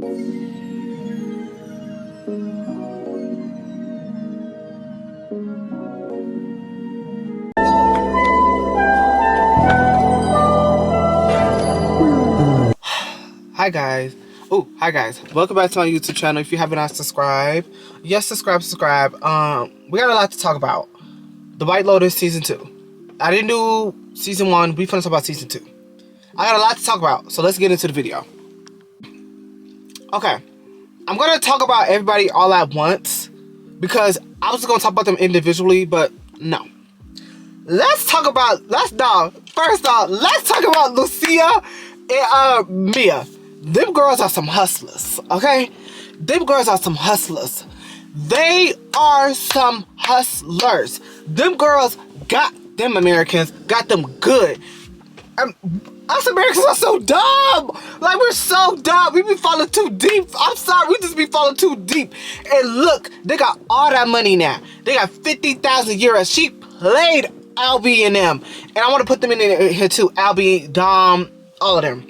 Hi guys. Oh, hi guys. Welcome back to my YouTube channel. If you haven't not subscribed, yes, subscribe. We got a lot to talk about. The White Lotus season 2. I didn't do season 1. We finna talk about season 2. I got a lot to talk about, so let's get into the video. Okay. I'm gonna talk about everybody all at once because I was gonna talk about them individually, but no. First off, let's talk about Lucia and Mia. Them girls are some hustlers, okay? Them girls are some hustlers. They are some hustlers. Them girls got them Americans, got them good. Us Americans are so dumb. Like, we're so dumb. We be falling too deep. I'm sorry, we just be falling too deep. And look, they got all that money now. They got 50,000 euros. She played Albie and them. And I want to put them in here too. Albie, Dom, all of them.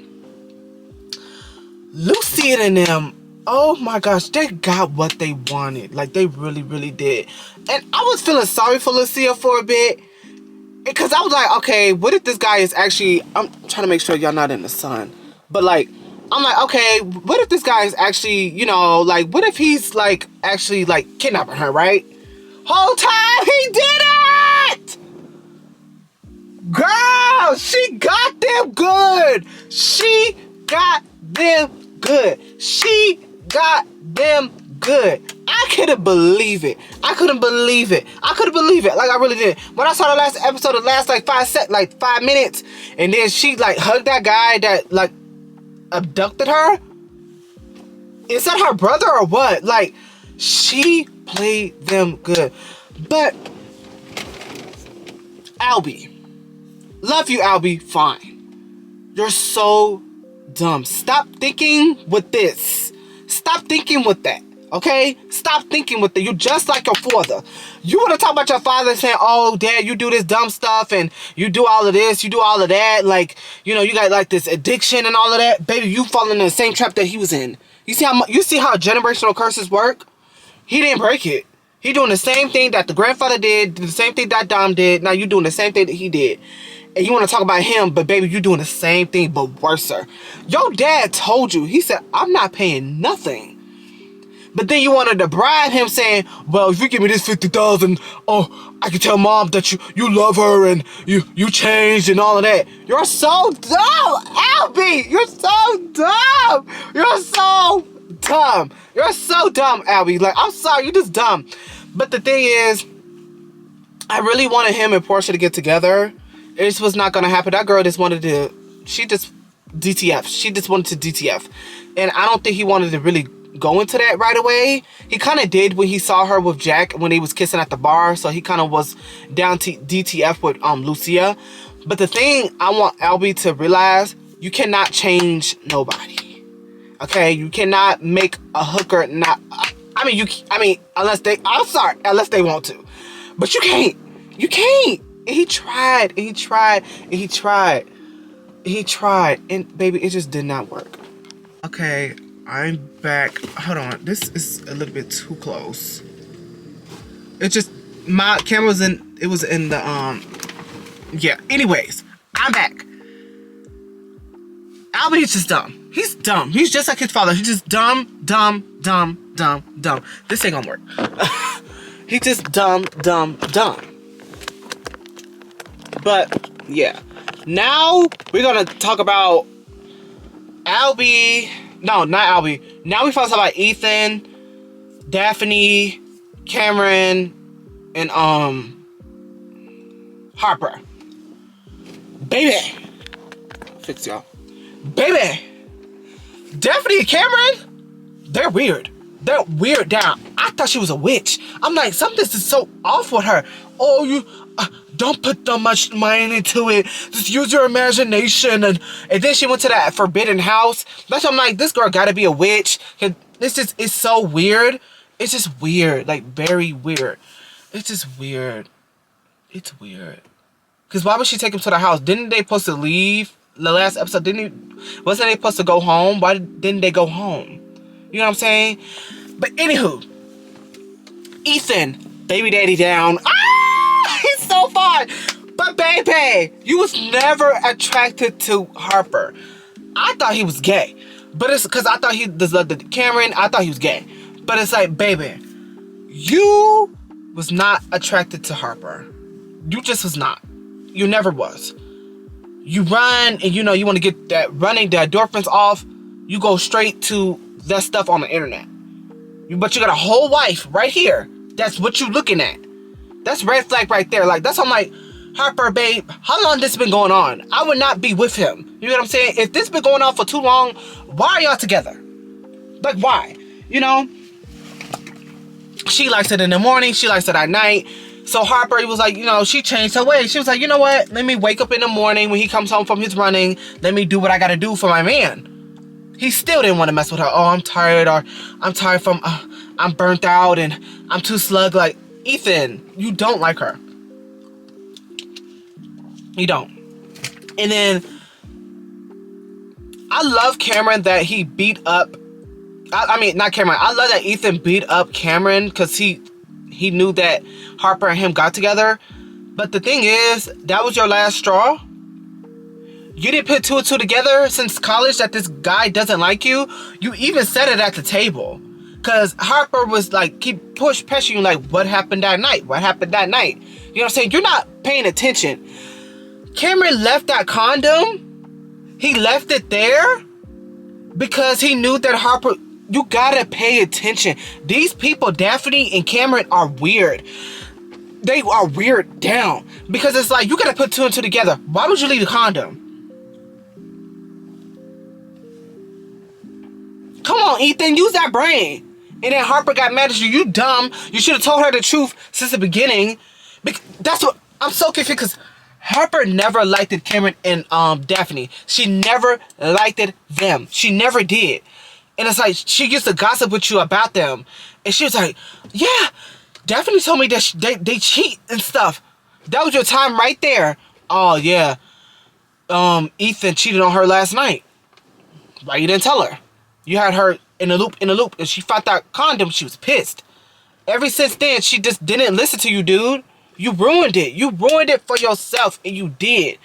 Lucy and them, oh my gosh, they got what they wanted. Like, they really, really did. And I was feeling sorry for Lucia for a bit. Because I was like, okay, what if this guy is actually... I'm trying to make sure y'all not in the sun. But, like, I'm like, okay, what if this guy is actually, you know, like, what if he's, like, actually, like, kidnapping her, right? Whole time he did it! Girl, she got them good. She got them good. She got them good. I couldn't believe it. I couldn't believe it. Like, I really did. When I saw the last episode, the last like 5 minutes, and then she like hugged that guy that like abducted her. Is that her brother or what? Like, she played them good. But Albie, love you, Albie. Fine. You're so dumb. Stop thinking with this. Stop thinking with that. Okay? Stop thinking with it. You're just like your father. You want to talk about your father saying, oh, Dad, you do this dumb stuff and you do all of this, you do all of that. Like, you know, you got like this addiction and all of that. Baby, you fall in the same trap that he was in. You see how generational curses work? He didn't break it. He doing the same thing that the grandfather did, the same thing that Dom did. Now you doing the same thing that he did. And you want to talk about him, but baby, you doing the same thing, but worser. Your dad told you. He said, I'm not paying nothing. But then you wanted to bribe him saying, well, if you give me this 50,000, oh, I can tell Mom that you love her and you changed and all of that. You're so dumb, Albie. You're so dumb. You're so dumb. You're so dumb, Albie. Like, I'm sorry, you're just dumb. But the thing is, I really wanted him and Portia to get together. It just was not going to happen. That girl just wanted to, DTF. She just wanted to DTF. And I don't think he wanted to really go into that right away. He kind of did when he saw her with Jack when he was kissing at the bar. So he kind of was down to DTF with Lucia. But the thing I want Albie to realize, you cannot change nobody. Okay? You cannot make a hooker not... unless they... I'm sorry. Unless they want to. But you can't. You can't. And he tried. And he tried. And he tried. He tried. And baby, it just did not work. Okay. I'm back. Hold on. This is a little bit too close. It just... My camera was in... It was in the... Yeah. Anyways. I'm back. Albie is just dumb. He's dumb. He's just like his father. He's just dumb, dumb, dumb, dumb, dumb. This ain't gonna work. He's just dumb, dumb, dumb. But, yeah. Now, we're gonna talk about Albie... No, not Albie. Now we found out about Ethan, Daphne, Cameron, and Harper. Baby. Fix y'all. Baby. Daphne and Cameron, they're weird. They're weird down. I thought she was a witch. I'm like, something's just so off with her. Oh, you don't put that much mind into it. Just use your imagination. And then she went to that forbidden house. That's why I'm like, this girl gotta be a witch. It's just, it's so weird. It's just weird. Like, very weird. It's just weird. It's weird. Because why would she take him to the house? Didn't they supposed to leave? The last episode, wasn't they supposed to go home? Why didn't they go home? You know what I'm saying? But anywho, Ethan, baby daddy down. Ah, he's so fine. But baby, you was never attracted to Harper. I thought he was gay. But it's because I thought he loved Cameron. I thought he was gay. But it's like, baby, you was not attracted to Harper. You just was not. You never was. You run and you want to get that running, the endorphins off. You go straight to that stuff on the internet. But you got a whole wife right here. That's what you looking at. That's red flag right there. Like, that's I'm like, Harper, babe, how long this been going on? I would not be with him. You know what I'm saying? If this been going on for too long, why are y'all together? Like, why? She likes it in the morning. She likes it at night. So Harper was like, she changed her ways. She was like, you know what? Let me wake up in the morning when he comes home from his running. Let me do what I got to do for my man. He still didn't want to mess with her. Oh, I'm tired, or I'm tired from, I'm burnt out and I'm too slug. Like, Ethan, you don't like her. You don't. And then I love Cameron that he beat up. I mean, not Cameron. I love that Ethan beat up Cameron because he knew that Harper and him got together. But the thing is, that was your last straw. You didn't put two and two together since college that this guy doesn't like you. You even said it at the table. Because Harper was like, keep pressuring you like, what happened that night? What happened that night? You know what I'm saying? You're not paying attention. Cameron left that condom. He left it there because he knew that Harper, you gotta pay attention. These people, Daphne and Cameron, are weird. They are weird down. Because it's like, you gotta put two and two together. Why would you leave the condom? Come on, Ethan, use that brain. And then Harper got mad at you. You dumb. You should have told her the truth since the beginning. That's what, I'm so confused because Harper never liked it, Cameron and Daphne. She never liked it, them. She never did. And it's like, she used to gossip with you about them. And she was like, yeah, Daphne told me that they cheat and stuff. That was your time right there. Oh, yeah. Ethan cheated on her last night. Why you didn't tell her? You had her in a loop. And she found that condom. She was pissed. Ever since then, she just didn't listen to you, dude. You ruined it. You ruined it for yourself. And you did.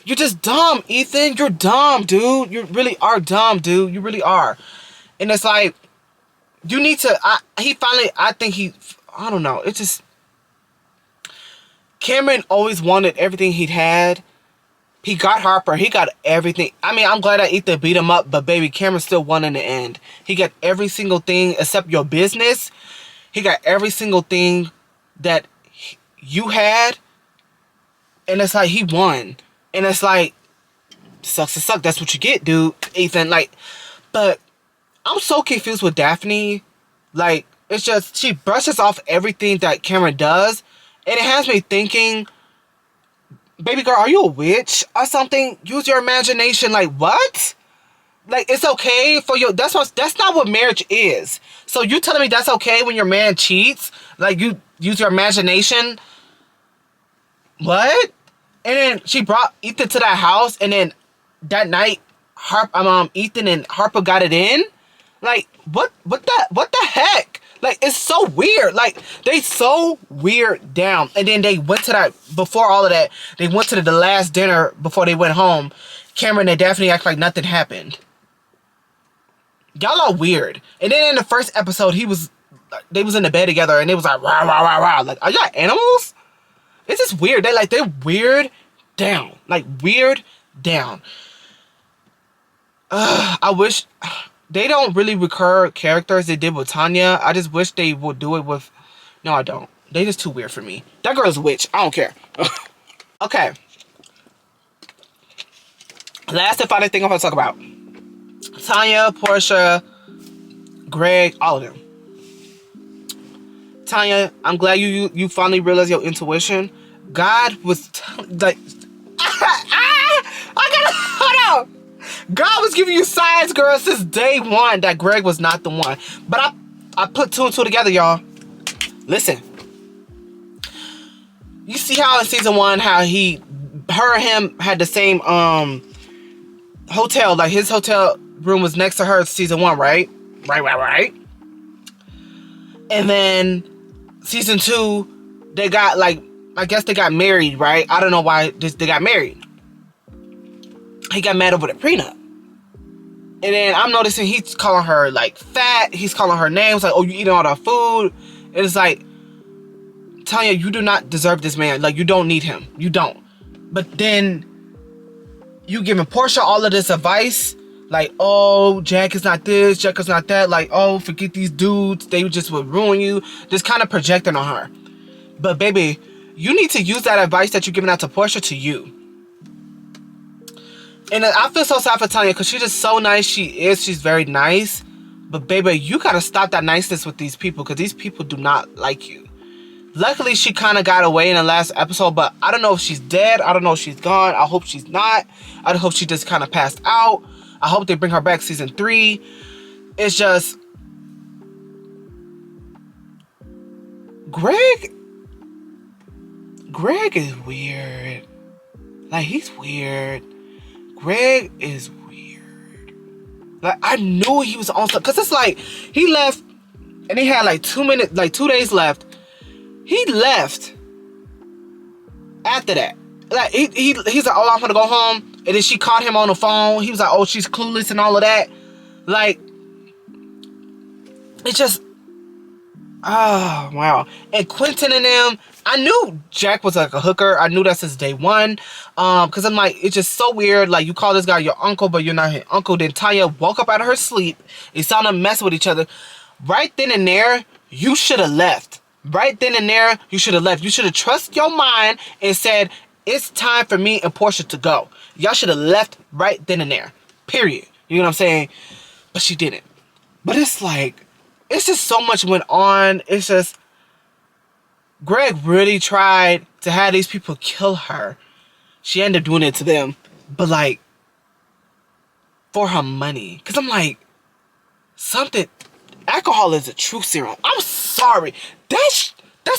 You're just dumb, Ethan. You're dumb, dude. You really are dumb, dude. You really are. And it's like, you need to, I don't know. It's just, Cameron always wanted everything he'd had. He got Harper. He got everything. I mean, I'm glad that Ethan beat him up, but baby, Cameron still won in the end. He got every single thing except your business. He got every single thing that you had. And it's like, he won. And it's like, sucks to suck. That's what you get, dude. Ethan, like, but I'm so confused with Daphne. Like, it's just, she brushes off everything that Cameron does. And it has me thinking, baby girl, are you a witch or something? Use your imagination. Like, what? Like, it's okay for you. That's not what marriage is. So you telling me that's okay when your man cheats? Like, you use your imagination? What? And then she brought Ethan to that house, and then that night, Ethan and Harper got it in. Like, what the heck? Like, it's so weird. Like, they so weird down. And then they went to that, before all of that, they went to the last dinner before they went home. Cameron and Daphne act like nothing happened. Y'all are weird. And then in the first episode, they was in the bed together, and they was like, rah, rah, rah, rah. Like, are y'all animals? It's just weird. They're weird down. Like, weird down. I wish they don't really recur characters they did with Tanya. I just wish they would do it with... No, I don't. They just too weird for me. That girl's a witch. I don't care. Okay. Last and final thing I'm going to talk about. Tanya, Portia, Greg, all of them. Tanya, I'm glad you finally realized your intuition. God was like... Hold on. God was giving you signs, girl, since day one that Greg was not the one. But I put two and two together, y'all. Listen. You see how in season one, how her and him had the same hotel. Like, his hotel room was next to her season one, right? Right. And then season 2, they got like, I guess they got married, right? I don't know why they got married. He got mad over the prenup. And then I'm noticing he's calling her like fat. He's calling her names like, oh, you eating all that food. And it's like, Tanya, you do not deserve this man. Like, you don't need him. You don't. But then you giving Portia all of this advice. Like, oh, Jack is not this, Jack is not that. Like, oh, forget these dudes. They just would ruin you. Just kind of projecting on her. But baby, you need to use that advice that you're giving out to Portia to you. And I feel so sad for Tanya because she's just so nice. She's very nice. But baby, you gotta stop that niceness with these people because these people do not like you. Luckily, she kind of got away in the last episode, but I don't know if she's dead. I don't know if she's gone. I hope she's not. I hope she just kind of passed out. I hope they bring her back season 3. It's just... Greg is weird. Like, he's weird. Greg is weird. Like, I knew he was on stuff. Because it's like, he left and he had like 2 days left. He left after that. Like, he's like, oh, I'm gonna go home. And then she caught him on the phone. He was like, oh, she's clueless and all of that. Like, it's just, oh, wow. And Quentin and them, I knew Jack was like a hooker. I knew that since day one. Because I'm like, it's just so weird. Like, you call this guy your uncle, but you're not his uncle. Then Tanya woke up out of her sleep. They saw them mess with each other. Right then and there, you should have left. Right then and there, you should have left. You should have trusted your mind and said, it's time for me and Portia to go. Y'all should have left right then and there. Period. You know what I'm saying? But she didn't. But it's like, it's just so much went on. It's just, Greg really tried to have these people kill her. She ended up doing it to them. But like, for her money. Because I'm like, alcohol is a truth serum. I'm sorry. That's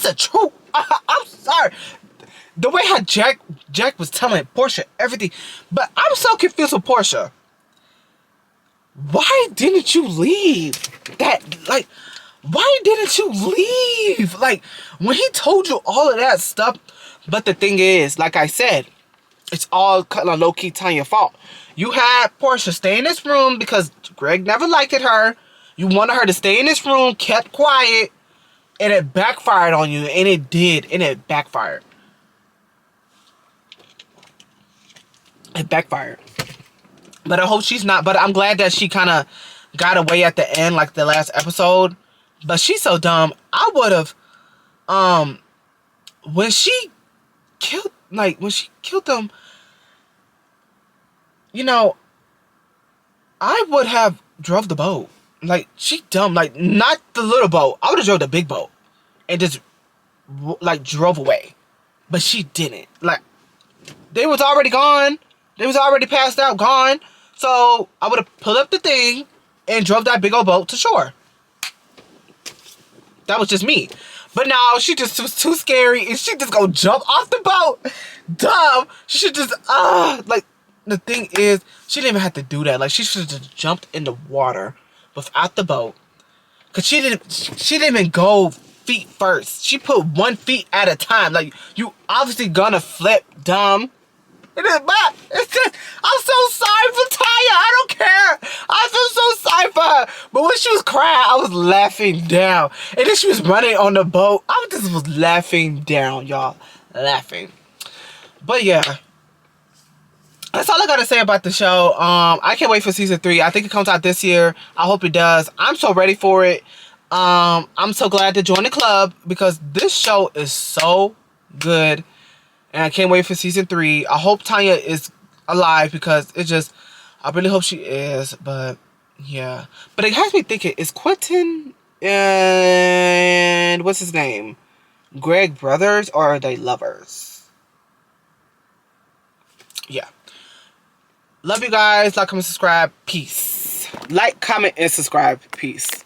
a truth. I'm sorry. The way how Jack was telling Portia everything. But I'm so confused with Portia. Why didn't you leave? Why didn't you leave? Like, when he told you all of that stuff. But the thing is, like I said, it's all kind of low-key Tanya's fault. You had Portia stay in this room because Greg never liked her. You wanted her to stay in this room, kept quiet, and it backfired on you. And it did, and it backfired. It backfired. But I hope she's not. But I'm glad that she kind of got away at the end, like the last episode. But she's so dumb. I would have, when she killed them, you know, I would have drove the boat. Like, she dumb. Like, not the little boat. I would have drove the big boat and just, like, drove away. But she didn't. Like, they was already gone. They was already passed out, gone. So, I would have pulled up the thing and drove that big old boat to shore. That was just me. But now, she just was too scary. And she just go jump off the boat. Dumb. She should just, like, the thing is, she didn't even have to do that. Like, she should have just jumped in the water without the boat. Because she didn't even go feet first. She put 1 foot at a time. Like, you obviously gonna flip, dumb. It is bad. It's just, I'm so sorry for Tanya. I don't care. I feel so sorry for her. But when she was crying, I was laughing down. And then she was running on the boat. I just was laughing down, y'all. Laughing. But yeah. That's all I gotta say about the show. I can't wait for season 3. I think it comes out this year. I hope it does. I'm so ready for it. I'm so glad to join the club because this show is so good. And I can't wait for season 3. I hope Tanya is alive because it just, I really hope she is. But yeah. But it has me thinking, is Quentin and what's his name? Greg brothers, or are they lovers? Yeah. Love you guys. Like, comment, subscribe. Peace. Like, comment, and subscribe. Peace.